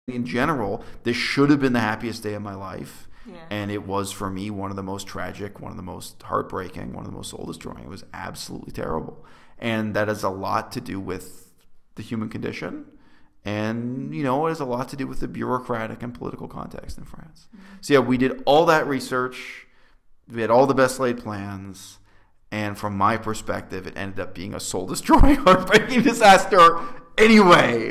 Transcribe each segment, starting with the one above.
In general, this should have been the happiest day of my life. Yeah. And it was, for me, one of the most tragic, one of the most heartbreaking, one of the most soul-destroying. It was absolutely terrible. And that has a lot to do with the human condition. And, it has a lot to do with the bureaucratic and political context in France. Mm-hmm. So, yeah, we did all that research. We had all the best laid plans. And from my perspective, it ended up being a soul-destroying, heartbreaking disaster anyway.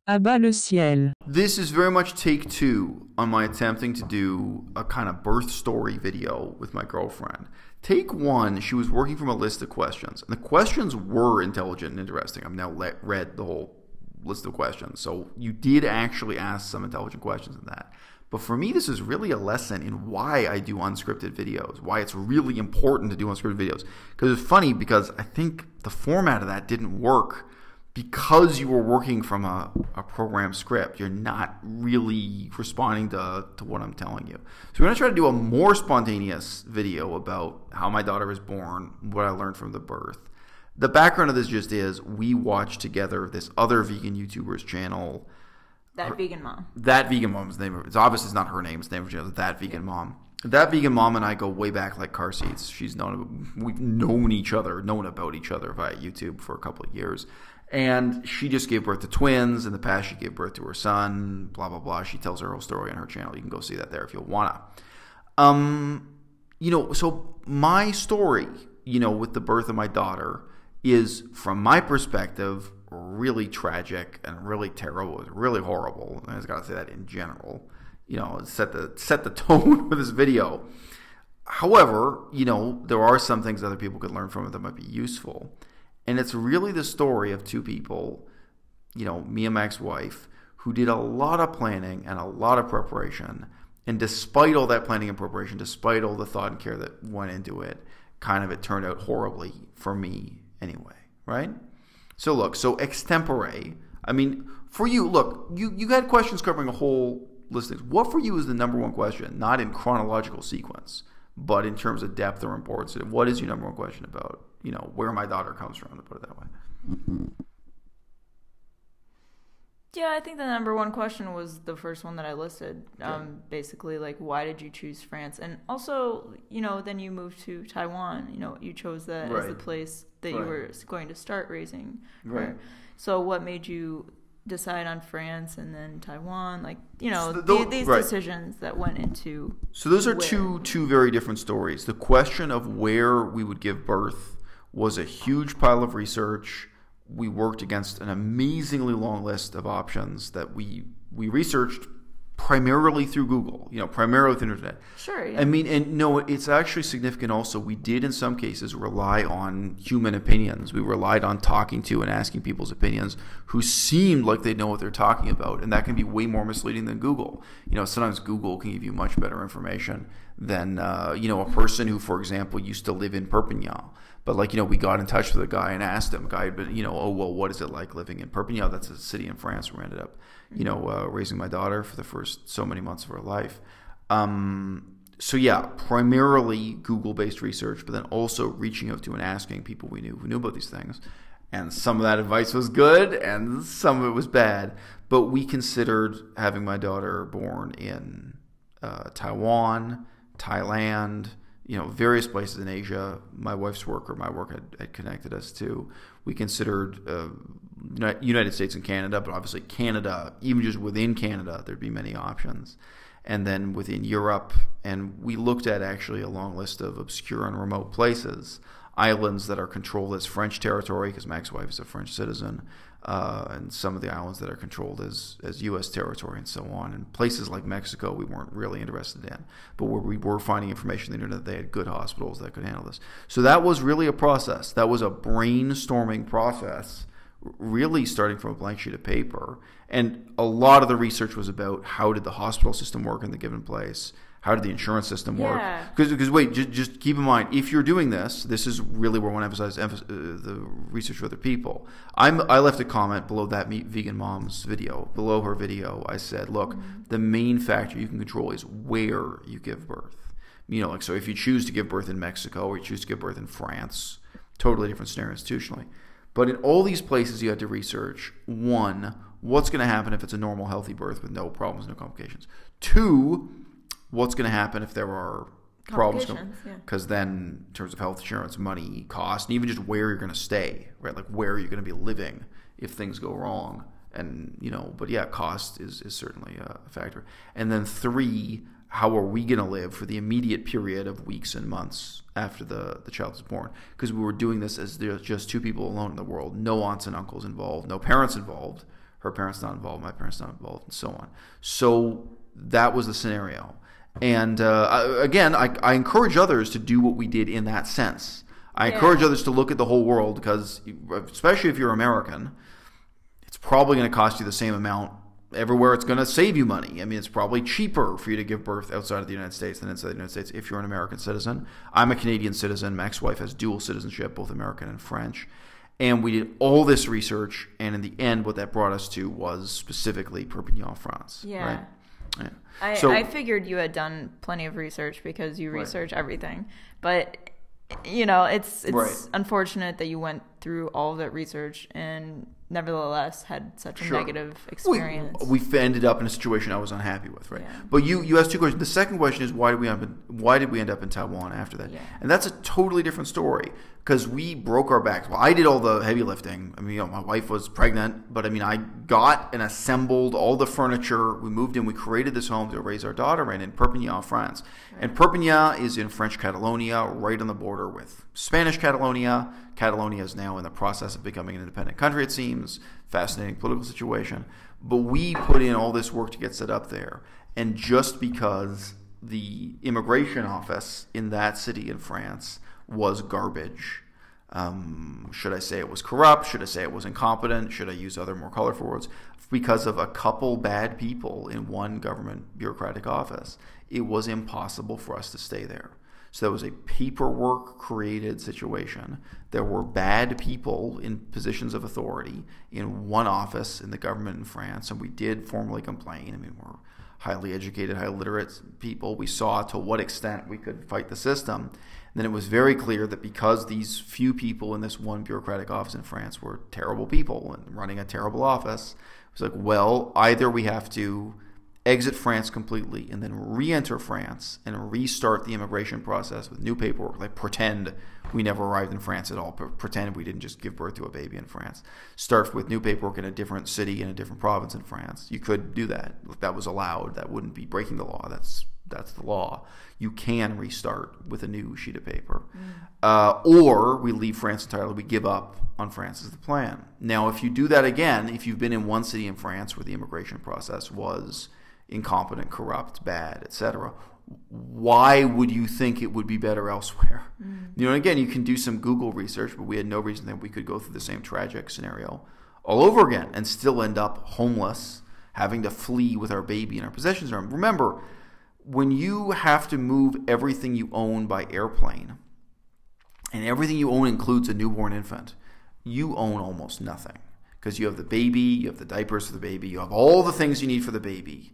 À-bas-le-ciel. This is very much take two on my attempting to do a kind of birth story video with my girlfriend. Take one, she was working from a list of questions. And the questions were intelligent and interesting. I've now read the whole list of questions. So you did actually ask some intelligent questions in that. But for me, this is really a lesson in why I do unscripted videos, why it's really important to do unscripted videos. Because it's funny, because I think the format of that didn't work. Because you were working from a program script, you're not really responding to what I'm telling you. So we're going to try to do a more spontaneous video about how my daughter was born, what I learned from the birth. The background of this just is we watched together this other vegan YouTuber's channel. Vegan Mom. That Vegan Mom's name. It's obviously it's not her name. It's the name of her channel. That Vegan Mom. That Vegan Mom and I go way back like car seats. We've known about each other via YouTube for a couple of years. And she just gave birth to twins. In the past, she gave birth to her son, blah, blah, blah. She tells her whole story on her channel. You can go see that there if you want to. So my story, with the birth of my daughter is, from my perspective, really tragic and really terrible. It's really horrible. I just got to say that in general. Set the tone for this video. However, there are some things other people could learn from it that might be useful. And it's really the story of two people, me and my ex-wife, who did a lot of planning and a lot of preparation. And despite all that planning and preparation, despite all the thought and care that went into it, it turned out horribly for me anyway, right? So look, extempore, for you, look, you had questions covering a whole list of things. What for you is the number one question? Not in chronological sequence, but in terms of depth or importance. What is your number one question about, where my daughter comes from, to put it that way? Yeah, I think the number one question was the first one that I listed. Basically, like, why did you choose France? And also, then you moved to Taiwan. You chose that as the place that you were going to start raising her. Right. So what made you decide on France and then Taiwan? Like, these decisions that went into. So those are two very different stories. The question of where we would give birth was a huge pile of research. We worked against an amazingly long list of options that we researched primarily through Google, primarily through the internet. Sure. Yeah. It's actually significant also. We did in some cases rely on human opinions. We relied on talking to and asking people's opinions who seemed like they know what they're talking about. And that can be way more misleading than Google. Sometimes Google can give you much better information than, a person who, for example, used to live in Perpignan. But we got in touch with a guy and asked him, what is it like living in Perpignan? That's a city in France where we ended up, raising my daughter for the first so many months of her life. Primarily Google-based research, but then also reaching out to and asking people we knew who knew about these things. And some of that advice was good and some of it was bad. But we considered having my daughter born in Taiwan, Thailand, various places in Asia. My wife's work or my work had connected us to. We considered United States and Canada, but obviously Canada, even just within Canada, there'd be many options. And then within Europe, and we looked at actually a long list of obscure and remote places, islands that are controlled as French territory, because my ex-wife is a French citizen, and some of the islands that are controlled as U.S. territory and so on. And places like Mexico we weren't really interested in, but where we were finding information on the internet, they had good hospitals that could handle this. So that was really a process. That was a brainstorming process, really starting from a blank sheet of paper. And a lot of the research was about how did the hospital system work in the given place, how did the insurance system work? Because wait, just keep in mind, if you're doing this, this is really where I want to emphasize the research for other people. I left a comment below that Vegan Mom's video. Below her video, I said, look, the main factor you can control is where you give birth. Like, so if you choose to give birth in Mexico or you choose to give birth in France, totally different scenario institutionally. But in all these places, you had to research, one, what's going to happen if it's a normal, healthy birth with no problems, no complications. Two, what's going to happen if there are problems? Because then, in terms of health insurance, money, cost, and even just where you're going to stay, right? Like, where are you going to be living if things go wrong? And, but yeah, cost is certainly a factor. And then three, how are we going to live for the immediate period of weeks and months after the child is born? Because we were doing this as there's just two people alone in the world, no aunts and uncles involved, no parents involved, her parents not involved, my parents not involved, and so on. So that was the scenario. And again, I encourage others to do what we did in that sense. I encourage others to look at the whole world because, especially if you're American, it's probably going to cost you the same amount everywhere. It's going to save you money. I mean, it's probably cheaper for you to give birth outside of the United States than inside the United States if you're an American citizen. I'm a Canadian citizen. My ex-wife has dual citizenship, both American and French. And we did all this research, and in the end, what that brought us to was specifically Perpignan, France. Yeah. Right? Yeah. I figured you had done plenty of research because you research everything. But, it's unfortunate that you went through all of that research and nevertheless had such a negative experience. We ended up in a situation I was unhappy with, right? Yeah. But you asked two questions. The second question is why did we end up in Taiwan after that? Yeah. And that's a totally different story because we broke our backs. Well, I did all the heavy lifting. I mean, my wife was pregnant, but I got and assembled all the furniture. We moved in. We created this home to raise our daughter in Perpignan, France. Right. And Perpignan is in French Catalonia, right on the border with Spanish Catalonia. Catalonia is now in the process of becoming an independent country, it seems. Fascinating political situation. But we put in all this work to get set up there. And just because the immigration office in that city in France was garbage, should I say it was corrupt? Should I say it was incompetent? Should I use other more colorful words? Because of a couple bad people in one government bureaucratic office, it was impossible for us to stay there. So that was a paperwork-created situation. There were bad people in positions of authority in one office in the government in France, and we did formally complain. I mean, we're highly educated, highly literate people. We saw to what extent we could fight the system. And then it was very clear that because these few people in this one bureaucratic office in France were terrible people and running a terrible office, it was like, well, either we have to exit France completely and then re-enter France and restart the immigration process with new paperwork, like pretend we never arrived in France at all, pretend we didn't just give birth to a baby in France. Start with new paperwork in a different city in a different province in France. You could do that. That was allowed. That wouldn't be breaking the law. That's the law. You can restart with a new sheet of paper. Or we leave France entirely. We give up on France is the plan. Now, if you do that again, if you've been in one city in France where the immigration process was incompetent, corrupt, bad, etc., why would you think it would be better elsewhere? Again, you can do some Google research, but we had no reason that we could go through the same tragic scenario all over again and still end up homeless, having to flee with our baby and our possessions. Remember, when you have to move everything you own by airplane, and everything you own includes a newborn infant, you own almost nothing because you have the baby, you have the diapers for the baby, you have all the things you need for the baby.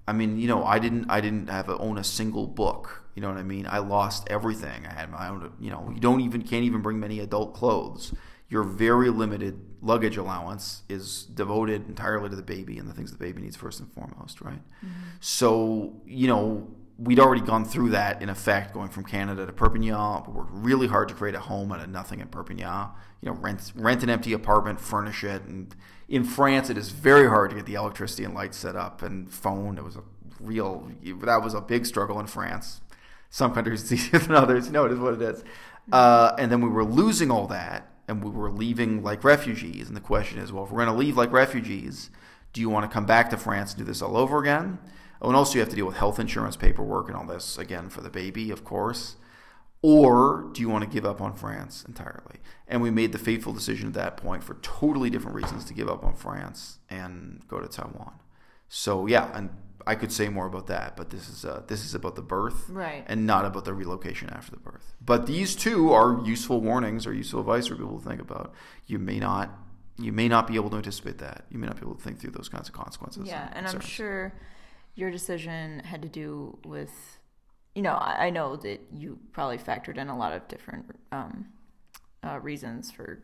I mean, I didn't own a single book. You know what I mean? I lost everything. I had my own. You can't even bring many adult clothes. Your very limited luggage allowance is devoted entirely to the baby and the things the baby needs first and foremost, right? Mm-hmm. So, we'd already gone through that in effect, going from Canada to Perpignan. We worked really hard to create a home out of nothing in Perpignan. Rent an empty apartment, furnish it. And in France, it is very hard to get the electricity and lights set up and phone. That was a big struggle in France. Some countries it's easier than others. It is what it is. And then we were losing all that, and we were leaving like refugees. And the question is, well, if we're going to leave like refugees, do you want to come back to France and do this all over again? Oh, and also you have to deal with health insurance paperwork and all this, again, for the baby, of course. Or do you want to give up on France entirely? And we made the fateful decision at that point for totally different reasons to give up on France and go to Taiwan. So, yeah, and I could say more about that, but this is about the birth, right, and not about the relocation after the birth. But these two are useful warnings or useful advice for people to think about. You may not be able to anticipate that. You may not be able to think through those kinds of consequences. Yeah, and I'm sure your decision had to do with I know that you probably factored in a lot of different reasons for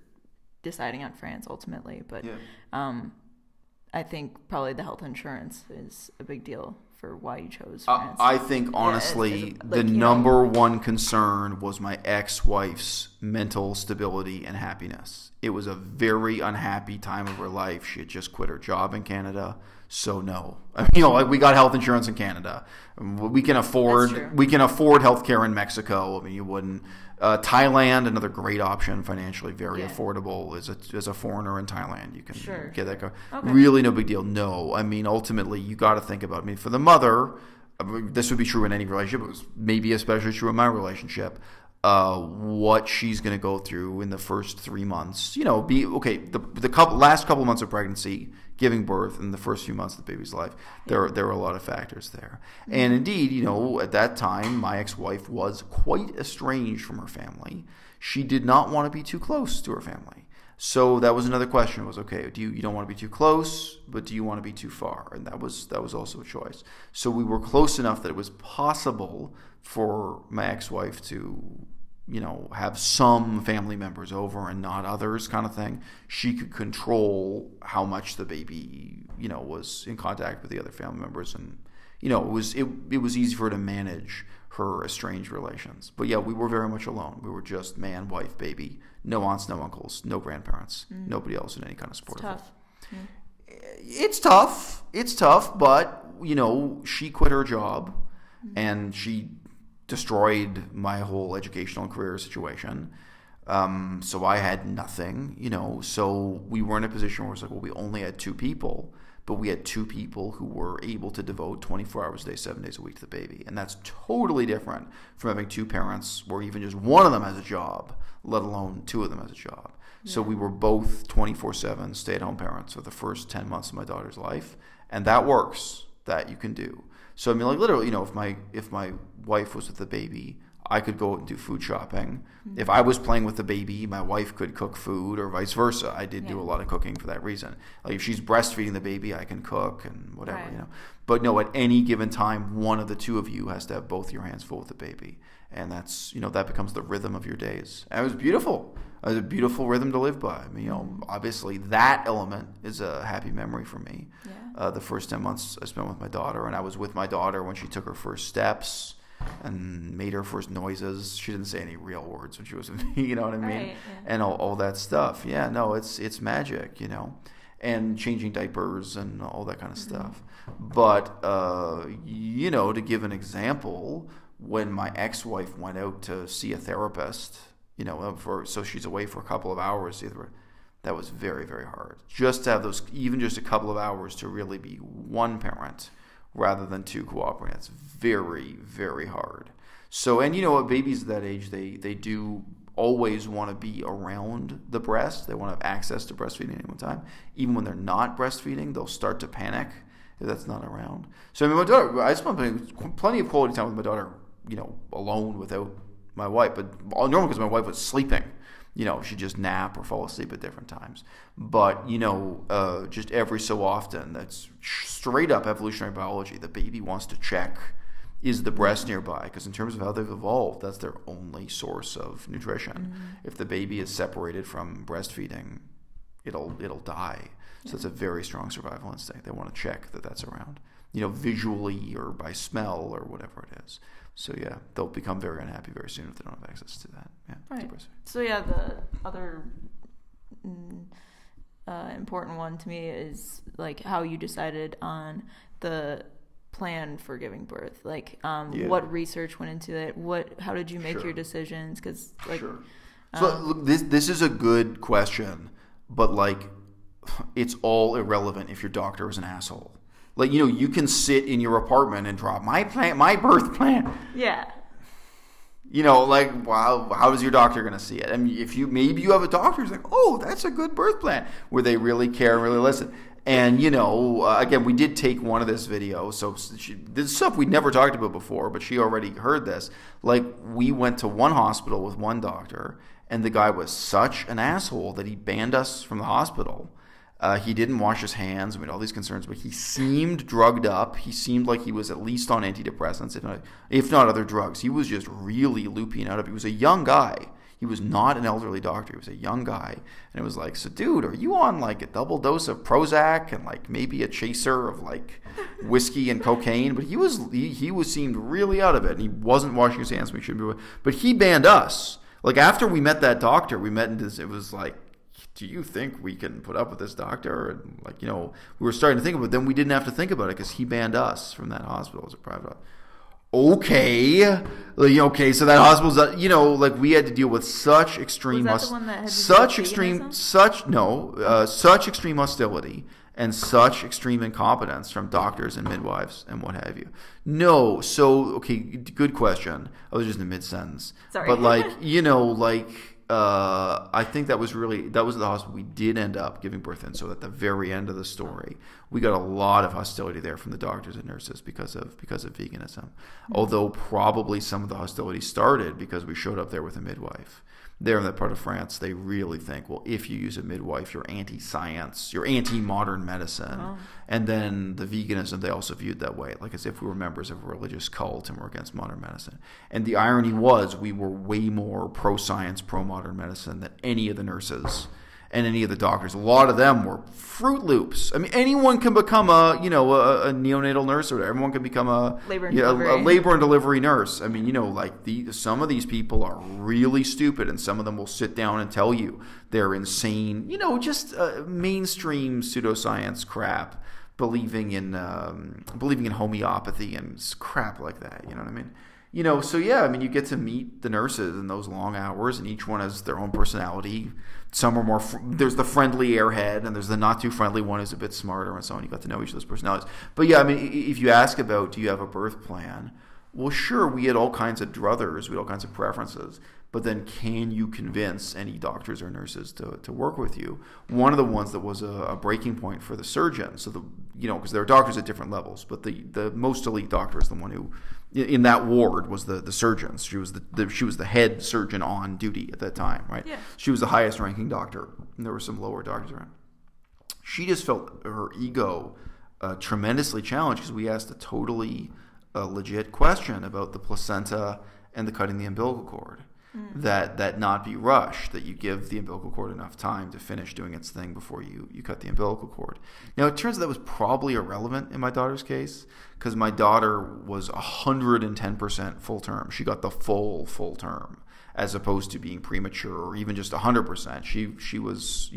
deciding on France ultimately, but I think probably the health insurance is a big deal for why you chose France. I think, honestly, the number one concern was my ex-wife's mental stability and happiness. It was a very unhappy time of her life. She had just quit her job in Canada. So no, we got health insurance in Canada. We can afford healthcare in Mexico. I mean, you wouldn't. Thailand, another great option financially, very affordable. As a foreigner in Thailand, you can get that. Okay. Really, no big deal. No, I mean, ultimately, you got to think about. I mean, for the mother, this would be true in any relationship. It was maybe especially true in my relationship. What she's going to go through in the first 3 months, the last couple months of pregnancy, giving birth, and the first few months of the baby's life, there are a lot of factors there. And indeed, at that time, my ex-wife was quite estranged from her family. She did not want to be too close to her family. So that was another question. It was, okay, you don't want to be too close, but do you want to be too far? And that was also a choice. So we were close enough that it was possible for my ex-wife to, have some family members over and not others, kind of thing. She could control how much the baby, was in contact with the other family members, and it was easy for her to manage her estranged relations. But yeah, we were very much alone. We were just man, wife, baby. No aunts, no uncles, no grandparents, nobody else in any kind of support. It's tough. It's tough, but she quit her job, and she destroyed my whole educational and career situation. So I had nothing, So we were in a position where it's like, well, we only had 2 people, but we had 2 people who were able to devote 24 hours a day, 7 days a week to the baby. And that's totally different from having 2 parents where even just one of them has a job, let alone 2 of them has a job. Yeah. So we were both 24/7 stay-at-home parents for the first 10 months of my daughter's life. And that works. That you can do. So I mean, like, literally, if my wife was with the baby, I could go out and do food shopping. Mm-hmm. If I was playing with the baby, my wife could cook food, or vice versa. I did do a lot of cooking for that reason. Like, if she's breastfeeding the baby, I can cook and whatever, But no, at any given time, one of the 2 of you has to have both your hands full with the baby. And that's, that becomes the rhythm of your days. And it was beautiful. It was a beautiful rhythm to live by. I mean, obviously that element is a happy memory for me. Yeah. The first 10 months I spent with my daughter, and I was with my daughter when she took her first steps and made her first noises. She didn't say any real words when she was with me, you know what I mean? Right, yeah. And all that stuff. Yeah, no, it's magic, and changing diapers and all that kind of stuff. But, to give an example, when my ex-wife went out to see a therapist, so she's away for a couple of hours, that was very, very hard. Just to have those, even just a couple of hours to really be one parent rather than 2 cooperating, that's very, very hard. So, and babies at that age, they do always want to be around the breast. They want to have access to breastfeeding at any one time. Even when they're not breastfeeding, they'll start to panic if that's not around. So, I mean, my daughter, I spent plenty of quality time with my daughter, alone without my wife, but normally because my wife was sleeping. She'd just nap or fall asleep at different times. But, just every so often, that's straight up evolutionary biology. The baby wants to check, is the breast nearby? Because in terms of how they've evolved, that's their only source of nutrition. Mm-hmm. If the baby is separated from breastfeeding, it'll die. So it's a very strong survival instinct. They want to check that that's around, visually or by smell or whatever it is. So yeah, they'll become very unhappy very soon if they don't have access to that. Yeah. Right. So yeah, the other important one to me is like how you decided on the plan for giving birth. Like, what research went into it? How did you make your decisions? Because So look, this is a good question, but like, it's all irrelevant if your doctor is an asshole. Like, you can sit in your apartment and drop my birth plan. Yeah. Like, wow, how is your doctor going to see it? I mean, maybe you have a doctor who's like, oh, that's a good birth plan, where they really care and really listen. And, again, we did take one of this video. So this is stuff we'd never talked about before, but she already heard this. Like, we went to one hospital with one doctor, and the guy was such an asshole that he banned us from the hospital. He didn't wash his hands. We had all these concerns, but he seemed drugged up. He seemed like he was at least on antidepressants, if not other drugs. He was just really loopy and out of it. He was a young guy. He was not an elderly doctor. He was a young guy. And it was like, so dude, are you on like a double dose of Prozac and like maybe a chaser of like whiskey and cocaine? But he seemed really out of it. And he wasn't washing his hands. We shouldn't be. But he banned us. Like after we met that doctor, we met in this, it was like, do you think we can put up with this doctor? And like, we were starting to think about it. Then we didn't have to think about it because he banned us from that hospital as a private hospital. Okay, so that hospital's, like we had to deal with such extreme, such extreme hostility and such extreme incompetence from doctors and midwives and what have you. No, so okay, good question. I was just in a mid-sentence. Sorry, but I think that was the hospital we did end up giving birth in. So at the very end of the story, we got a lot of hostility there from the doctors and nurses because of veganism. Mm-hmm. Although probably some of the hostility started because we showed up there with a midwife. There in that part of France, they really think, well, if you use a midwife, you're anti-science, you're anti-modern medicine. Oh. And then the veganism, they also viewed that way, like as if we were members of a religious cult and we're against modern medicine. And the irony was we were way more pro-science, pro-modern medicine than any of the nurses and any of the doctors. A lot of them were Fruit Loops. I mean, anyone can become a neonatal nurse, or everyone can become a labor and delivery nurse. I mean, some of these people are really stupid, and some of them will sit down and tell you they're insane. Just mainstream pseudoscience crap, believing in homeopathy and crap like that. You know what I mean? So yeah, I mean, you get to meet the nurses in those long hours, and each one has their own personality. Some are more, there's the friendly airhead, and there's the not too friendly one who's a bit smarter, and so on. You got to know each of those personalities. But yeah, I mean, if you ask about, do you have a birth plan? Well, sure, we had all kinds of druthers, we had all kinds of preferences, but then can you convince any doctors or nurses to work with you? One of the ones that was a breaking point for the surgeon, so because there are doctors at different levels, but the most elite doctor is the one who, in that ward, was the surgeon. She was the head surgeon on duty at that time, right? Yeah. She was the highest ranking doctor, and there were some lower doctors around. She just felt her ego tremendously challenged because we asked a totally legit question about the placenta and the cutting the umbilical cord. That not be rushed, that you give the umbilical cord enough time to finish doing its thing before you cut the umbilical cord. Now, it turns out that was probably irrelevant in my daughter's case because my daughter was 110% full term. She got the full term as opposed to being premature or even just 100%. She was,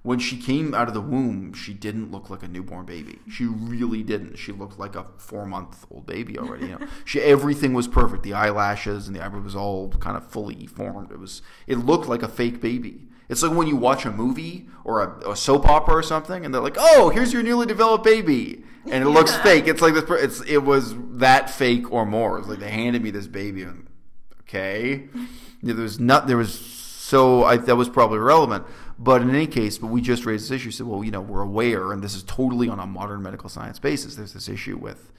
when she came out of the womb, she didn't look like a newborn baby. She really didn't. She looked like a 4-month-old baby already. Everything was perfect. The eyelashes and the eyebrow was all kind of fully formed. It looked like a fake baby. It's like when you watch a movie or a soap opera or something, and they're like, "Oh, here's your newly developed baby," and it looks fake. It's like this. It was that fake or more. It's like they handed me this baby, and okay, that was probably irrelevant. But in any case, we just raised this issue. Said, well, we're aware, and this is totally on a modern medical science basis. There's this issue with,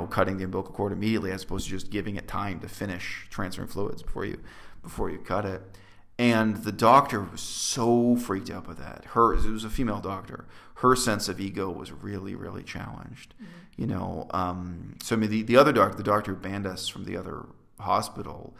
cutting the umbilical cord immediately as opposed to just giving it time to finish transferring fluids before you cut it. And the doctor was so freaked out by that. It was a female doctor. Her sense of ego was really, really challenged. Mm-hmm. So I mean, the other doctor, the doctor who banned us from the other hospital,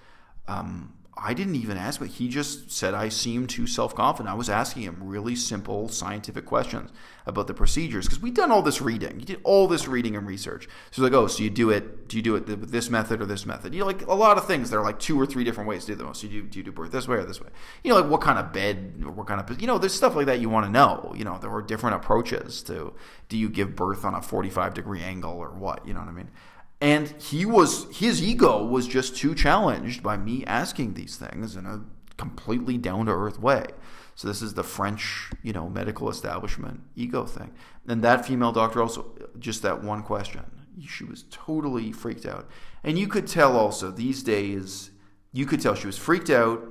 I didn't even ask, but he just said I seemed too self-confident. I was asking him really simple scientific questions about the procedures because we'd done all this reading. He did all this reading and research. So he's like, so do you do it with this method or this method? Like a lot of things, there are like 2 or 3 different ways to do them. So do you do birth this way or this way? Like what kind of bed or what kind of, there's stuff like that you want to know. There were different approaches to, do you give birth on a 45-degree angle or what? You know what I mean? And his ego was just too challenged by me asking these things in a completely down-to-earth way. So this is the French, medical establishment ego thing. And that female doctor also, just that one question, she was totally freaked out. And you could tell also these days, she was freaked out,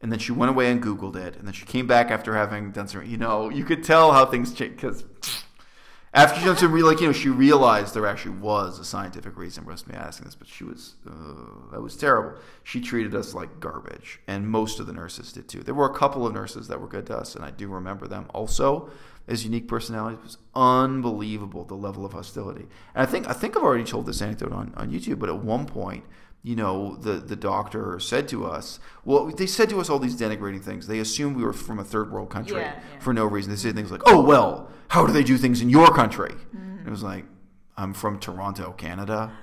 and then she went away and Googled it, and then she came back after having done some, you could tell how things change, because after she done some, she realized there actually was a scientific reason for us to be asking this, but that was terrible. She treated us like garbage, and most of the nurses did too. There were a couple of nurses that were good to us, and I do remember them also, as unique personalities. It was unbelievable, the level of hostility. And I think I've already told this anecdote on YouTube, but at one point, the doctor said to us, they said to us all these denigrating things. They assumed we were from a third world country for no reason. They said things like, oh, well, how do they do things in your country? And it was like, I'm from Toronto, Canada.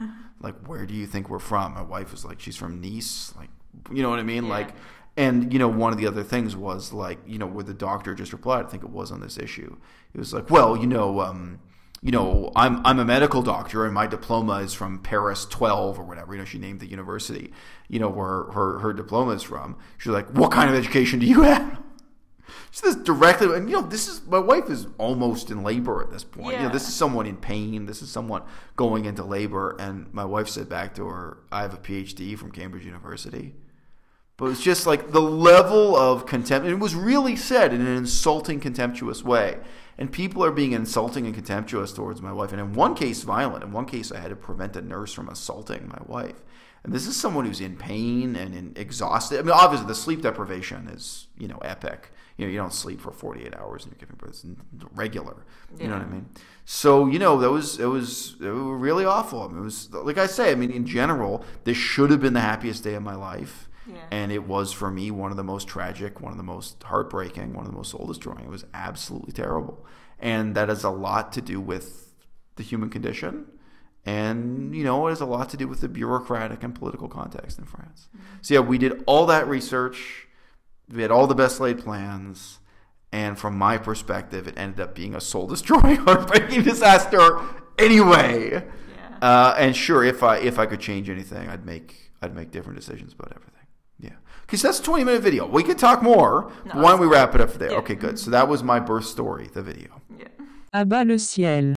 Like, where do you think we're from? My wife was like, she's from Nice. Like, you know what I mean? Like, and, one of the other things was like, where the doctor just replied, I think it was on this issue. It was like, well, I'm a medical doctor and my diploma is from Paris 12 or whatever. She named the university, where her diploma is from. She's like, what kind of education do you have? She says directly, and my wife is almost in labor at this point. Yeah. This is someone in pain. This is someone going into labor. And my wife said back to her, I have a PhD from Cambridge University. But it's just like the level of contempt. And it was really said in an insulting, contemptuous way. And people are being insulting and contemptuous towards my wife. And in one case, violent. In one case, I had to prevent a nurse from assaulting my wife. And this is someone who's in pain and exhausted. I mean, obviously, the sleep deprivation is, epic. You don't sleep for 48 hours and you're giving birth. It's regular. You know what I mean? So, it was really awful. I mean, it was, like I say, in general, this should have been the happiest day of my life. Yeah. And it was, for me, one of the most tragic, one of the most heartbreaking, one of the most soul-destroying. It was absolutely terrible. And that has a lot to do with the human condition. And, it has a lot to do with the bureaucratic and political context in France. Mm-hmm. So, we did all that research. We had all the best laid plans. And from my perspective, it ended up being a soul-destroying, heartbreaking disaster anyway. Yeah. And sure, if I could change anything, I'd make different decisions about everything. Yeah. Okay, so that's a 20-minute video. We could talk more. No, why don't we wrap it up there? Yeah. Okay, good. So that was my birth story, the video. Yeah. À-bas-le-ciel.